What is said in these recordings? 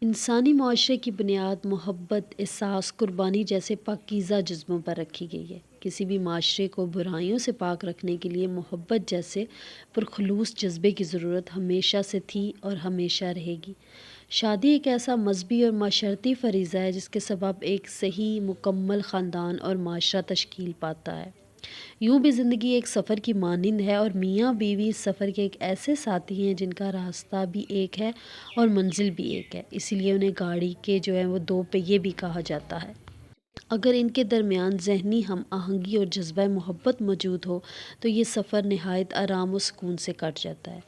انسانی معاشرے کی بنیاد محبت، احساس، قربانی جیسے پاکیزہ جذبوں پر رکھی گئی ہے۔ کسی بھی معاشرے کو برائیوں سے پاک رکھنے کے لیے محبت جیسے پرخلوص جذبے کی ضرورت ہمیشہ سے تھی اور ہمیشہ رہے گی۔ شادی ایک ایسا مذہبی اور معاشرتی فریضہ ہے جس کے سبب ایک صحیح، مکمل خاندان اور معاشرہ تشکیل پاتا ہے۔ یوں بھی زندگی ایک سفر کی مانند ہے اور میاں بیوی اس سفر کے ایک ایسے ساتھی ہیں جن کا راستہ بھی ایک ہے اور منزل بھی ایک ہے، اسی لیے انہیں گاڑی کے جو ہے وہ دو پہیے بھی کہا جاتا ہے۔ اگر ان کے درمیان ذہنی ہم آہنگی اور جذبہ محبت موجود ہو تو یہ سفر نہایت آرام و سکون سے کٹ جاتا ہے۔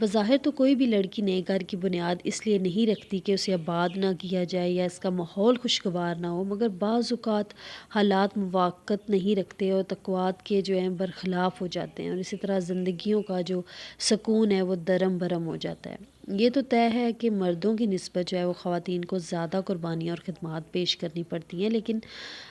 بظاہر تو کوئی بھی لڑکی نئے گھر کی بنیاد اس لیے نہیں رکھتی کہ اسے آباد نہ کیا جائے یا اس کا ماحول خوشگوار نہ ہو، مگر بعض اوقات حالات موافقت نہیں رکھتے اور توقعات کے جو ہیں برخلاف ہو جاتے ہیں، اور اسی طرح زندگیوں کا جو سکون ہے وہ درم برم ہو جاتا ہے۔ یہ تو طے ہے کہ مردوں کی نسبت جو ہے وہ خواتین کو زیادہ قربانیاں اور خدمات پیش کرنی پڑتی ہیں، لیکن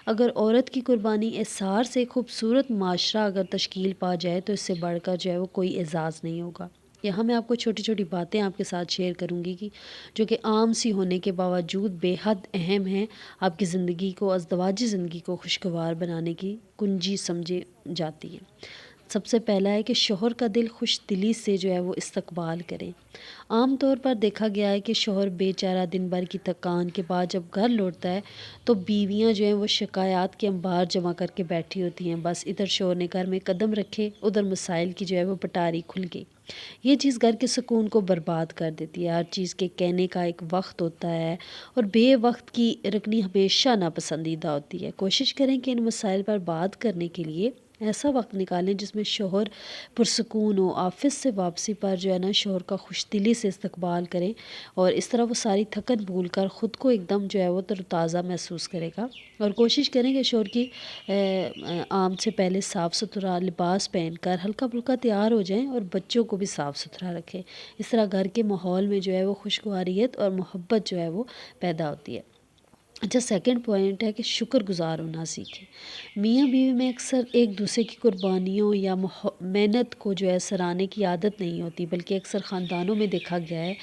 اگر عورت کی قربانی احسار سے ایک خوبصورت معاشرہ اگر تشکیل پا جائے تو اس سے بڑھ کر جو ہے وہ کوئی اعزاز نہیں ہوگا۔ یہاں میں آپ کو چھوٹی چھوٹی باتیں آپ کے ساتھ شیئر کروں گی جو کہ عام سی ہونے کے باوجود بے حد اہم ہیں، آپ کی زندگی کو، ازدواجی زندگی کو خوشگوار بنانے کی کنجی سمجھے جاتی ہیں۔ سب سے پہلا ہے کہ شوہر کا دل خوش دلی سے جو ہے وہ استقبال کریں۔ عام طور پر دیکھا گیا ہے کہ شوہر بے چارہ دن بھر کی تھکان کے بعد جب گھر لوٹتا ہے تو بیویاں جو ہیں وہ شکایات کے انبار جمع کر کے بیٹھی ہوتی ہیں، بس ادھر شوہر نے گھر میں قدم رکھے، ادھر مسائل کی جو ہے وہ پٹاری کھل گئی۔ یہ چیز گھر کے سکون کو برباد کر دیتی ہے۔ ہر چیز کے کہنے کا ایک وقت ہوتا ہے اور بے وقت کی رکنی ہمیشہ ناپسندیدہ ہوتی ہے۔ کوشش کریں کہ ان مسائل پر بات کرنے کے لیے ایسا وقت نکالیں جس میں شوہر پرسکون ہو۔ آفس سے واپسی پر جو ہے نا شوہر کا خوش دلی سے استقبال کریں اور اس طرح وہ ساری تھکن بھول کر خود کو ایک دم جو ہے وہ تر و تازہ محسوس کرے گا، اور کوشش کریں کہ شوہر کی آمد سے پہلے صاف ستھرا لباس پہن کر ہلکا پھلکا تیار ہو جائیں اور بچوں کو بھی صاف ستھرا رکھیں۔ اس طرح گھر کے ماحول میں جو ہے وہ خوشگواریت اور محبت جو ہے وہ پیدا ہوتی ہے۔ اچھا، سیکنڈ پوائنٹ ہے کہ شکر گزار ہونا سیکھیں۔ میاں بیوی میں اکثر ایک دوسرے کی قربانیوں یا محنت کو جو ہے سراہنے کی عادت نہیں ہوتی، بلکہ اکثر خاندانوں میں دیکھا گیا ہے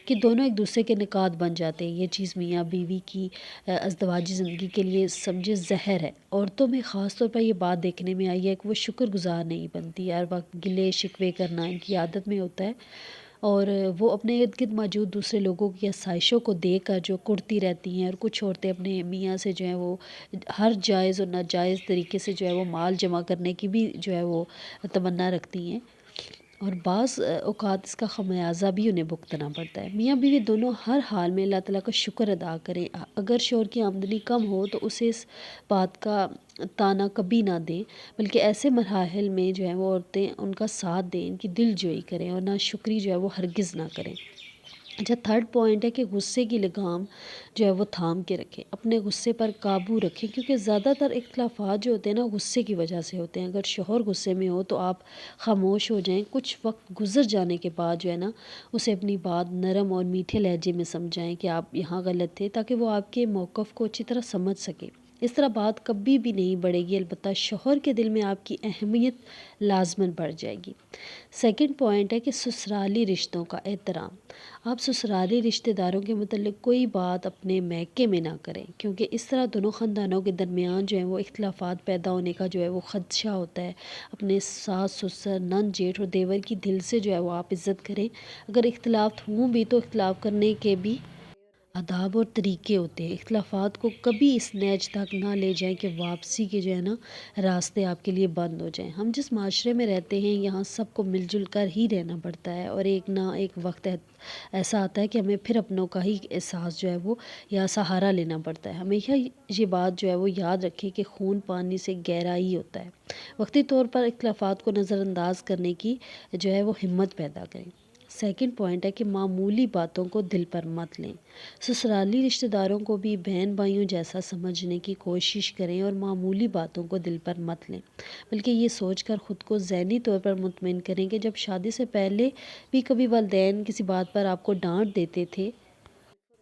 کہ دونوں ایک دوسرے کے نکات بن جاتے ہیں۔ یہ چیز میاں بیوی کی ازدواجی زندگی کے لیے سمجھے زہر ہے۔ عورتوں میں خاص طور پر یہ بات دیکھنے میں آئی ہے کہ وہ شکر گزار نہیں بنتی، ہر وقت گلے شکوے کرنا ان کی عادت میں ہوتا ہے، اور وہ اپنے ارد گرد موجود دوسرے لوگوں کی آسائشوں کو دیکھ کر جو کرتی رہتی ہیں، اور کچھ عورتیں اپنے میاں سے جو ہے وہ ہر جائز اور ناجائز طریقے سے جو ہے وہ مال جمع کرنے کی بھی جو ہے وہ تمنا رکھتی ہیں، اور بعض اوقات اس کا خمیازہ بھی انہیں بھگتنا پڑتا ہے۔ میاں بیوی دونوں ہر حال میں اللہ تعالیٰ کا شکر ادا کریں۔ اگر شوہر کی آمدنی کم ہو تو اسے اس بات کا تانا کبھی نہ دیں، بلکہ ایسے مراحل میں جو ہے وہ عورتیں ان کا ساتھ دیں، ان کی دل جوئی کریں اور ناشکری جو ہے وہ ہرگز نہ کریں۔ اچھا، تھرڈ پوائنٹ ہے کہ غصے کی لگام جو ہے وہ تھام کے رکھیں، اپنے غصے پر قابو رکھیں، کیونکہ زیادہ تر اختلافات جو ہوتے ہیں نا غصے کی وجہ سے ہوتے ہیں۔ اگر شوہر غصے میں ہو تو آپ خاموش ہو جائیں، کچھ وقت گزر جانے کے بعد جو ہے نا اسے اپنی بات نرم اور میٹھے لہجے میں سمجھائیں کہ آپ یہاں غلط تھے، تاکہ وہ آپ کے موقف کو اچھی طرح سمجھ سکے۔ اس طرح بات کبھی بھی نہیں بڑھے گی، البتہ شوہر کے دل میں آپ کی اہمیت لازماً بڑھ جائے گی۔ سیکنڈ پوائنٹ ہے کہ سسرالی رشتوں کا احترام۔ آپ سسرالی رشتہ داروں کے متعلق کوئی بات اپنے میکے میں نہ کریں، کیونکہ اس طرح دونوں خاندانوں کے درمیان جو ہے وہ اختلافات پیدا ہونے کا جو ہے وہ خدشہ ہوتا ہے۔ اپنے ساس سسر، نند جیٹھ اور دیور کی دل سے جو ہے وہ آپ عزت کریں۔ اگر اختلاف ہوں بھی تو اختلاف کرنے کے بھی آداب اور طریقے ہوتے ہیں۔ اختلافات کو کبھی اس نیج تک نہ لے جائیں کہ واپسی کے جو ہے نا راستے آپ کے لیے بند ہو جائیں۔ ہم جس معاشرے میں رہتے ہیں یہاں سب کو مل جل کر ہی رہنا پڑتا ہے، اور ایک نہ ایک وقت ایسا آتا ہے کہ ہمیں پھر اپنوں کا ہی احساس جو ہے وہ یا سہارا لینا پڑتا ہے۔ ہمیشہ یہ بات جو ہے وہ یاد رکھیں کہ خون پانی سے گہرا ہی ہوتا ہے۔ وقتی طور پر اختلافات کو نظر انداز کرنے کی جو ہے وہ ہمت پیدا کریں۔ سیکنڈ پوائنٹ ہے کہ معمولی باتوں کو دل پر مت لیں۔ سسرالی رشتہ داروں کو بھی بہن بھائیوں جیسا سمجھنے کی کوشش کریں اور معمولی باتوں کو دل پر مت لیں، بلکہ یہ سوچ کر خود کو ذہنی طور پر مطمئن کریں کہ جب شادی سے پہلے بھی کبھی والدین کسی بات پر آپ کو ڈانٹ دیتے تھے